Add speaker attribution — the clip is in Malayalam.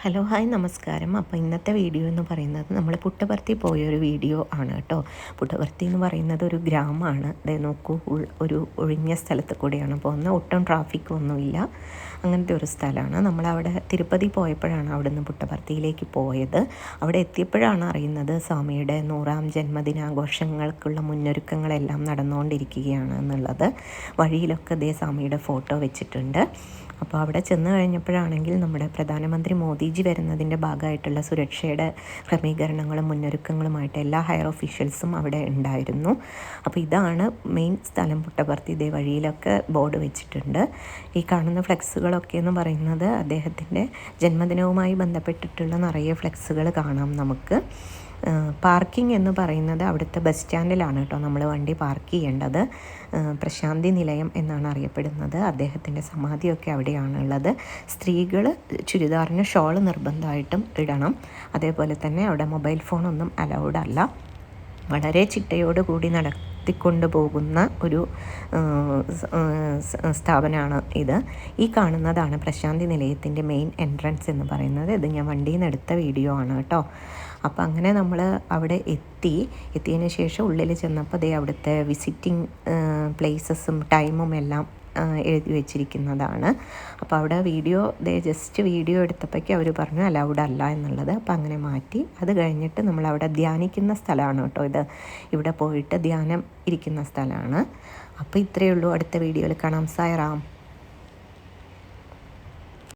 Speaker 1: ഹലോ ഹായ് നമസ്കാരം. അപ്പോൾ ഇന്നത്തെ വീഡിയോ എന്ന് പറയുന്നത് നമ്മൾ പുട്ടപർത്തി പോയൊരു വീഡിയോ ആണ് കേട്ടോ. പുട്ടപർത്തി എന്ന് പറയുന്നത് ഒരു ഗ്രാമമാണ്. അതേ നോക്കൂ, ഒരു ഒഴിഞ്ഞ സ്ഥലത്ത് കൂടെയാണ് പോകുന്നത്. ഒട്ടും ട്രാഫിക്കൊന്നുമില്ല, അങ്ങനത്തെ ഒരു സ്ഥലമാണ്. നമ്മളവിടെ തിരുപ്പതി പോയപ്പോഴാണ് അവിടെ നിന്ന് പുട്ടപർത്തിയിലേക്ക് പോയത്. അവിടെ എത്തിയപ്പോഴാണ് അറിയുന്നത് സ്വാമിയുടെ 100ാം ജന്മദിനാഘോഷങ്ങൾക്കുള്ള മുന്നൊരുക്കങ്ങളെല്ലാം നടന്നുകൊണ്ടിരിക്കുകയാണ് എന്നുള്ളത്. വഴിയിലൊക്കെ ദേ സ്വാമിയുടെ ഫോട്ടോ വെച്ചിട്ടുണ്ട്. അപ്പോൾ അവിടെ ചെന്ന് കഴിഞ്ഞപ്പോഴാണെങ്കിൽ നമ്മുടെ പ്രധാനമന്ത്രി മോദിജി വരുന്നതിൻ്റെ ഭാഗമായിട്ടുള്ള സുരക്ഷയുടെ ക്രമീകരണങ്ങളും മുന്നൊരുക്കങ്ങളുമായിട്ട് എല്ലാ ഹയർ ഒഫീഷ്യൽസും അവിടെ ഉണ്ടായിരുന്നു. അപ്പോൾ ഇതാണ് മെയിൻ സ്ഥലം പുട്ടപർത്തി. ഇതേ വഴിയിലൊക്കെ ബോർഡ് വെച്ചിട്ടുണ്ട്. ഈ കാണുന്ന ഫ്ലെക്സുകളൊക്കെ എന്ന് പറയുന്നത് അദ്ദേഹത്തിൻ്റെ ജന്മദിനവുമായി ബന്ധപ്പെട്ടിട്ടുള്ള നിറയെ ഫ്ലെക്സുകൾ കാണാം നമുക്ക്. പാർക്കിംഗ് എന്ന് പറയുന്നത് അവിടുത്തെ ബസ് സ്റ്റാൻഡിലാണ് കേട്ടോ നമ്മൾ വണ്ടി പാർക്ക് ചെയ്യേണ്ടത്. പ്രശാന്തി നിലയം എന്നാണ് അറിയപ്പെടുന്നത്. അദ്ദേഹത്തിൻ്റെ സമാധിയൊക്കെ അവിടെയാണുള്ളത്. സ്ത്രീകൾ ചുരിദാറിന് ഷോൾ നിർബന്ധമായിട്ടും ഇടണം. അതേപോലെ തന്നെ അവിടെ മൊബൈൽ ഫോണൊന്നും അലൗഡ് അല്ല. വളരെ ചിട്ടയോടുകൂടി നടത്തിക്കൊണ്ടു പോകുന്ന ഒരു സ്ഥാപനമാണ് ഇത്. ഈ കാണുന്നതാണ് പ്രശാന്തി നിലയത്തിൻ്റെ മെയിൻ എൻട്രൻസ് എന്ന് പറയുന്നത്. ഇത് ഞാൻ വണ്ടിയിൽ നിന്ന് എടുത്ത വീഡിയോ ആണ് കേട്ടോ. അപ്പോൾ അങ്ങനെ നമ്മൾ അവിടെ എത്തിയതിന് ശേഷം ഉള്ളിൽ ചെന്നപ്പോൾ ദേ അവിടുത്തെ വിസിറ്റിംഗ് പ്ലേസസും ടൈമും എല്ലാം എഴുതി വെച്ചിരിക്കുന്നതാണ്. അപ്പോൾ അവിടെ ജസ്റ്റ് വീഡിയോ എടുത്തപ്പോഴേക്കും അവർ പറഞ്ഞു അലൗഡ് അല്ല എന്നുള്ളത്. അപ്പോൾ അങ്ങനെ മാറ്റി. അത് കഴിഞ്ഞിട്ട് നമ്മളവിടെ ധ്യാനിക്കുന്ന സ്ഥലമാണ് കേട്ടോ ഇത്. ഇവിടെ പോയിട്ട് ധ്യാനം ഇരിക്കുന്ന സ്ഥലമാണ്. അപ്പോൾ ഇത്രയേ ഉള്ളൂ. അടുത്ത വീഡിയോയിൽ കാണാം. സായറാം.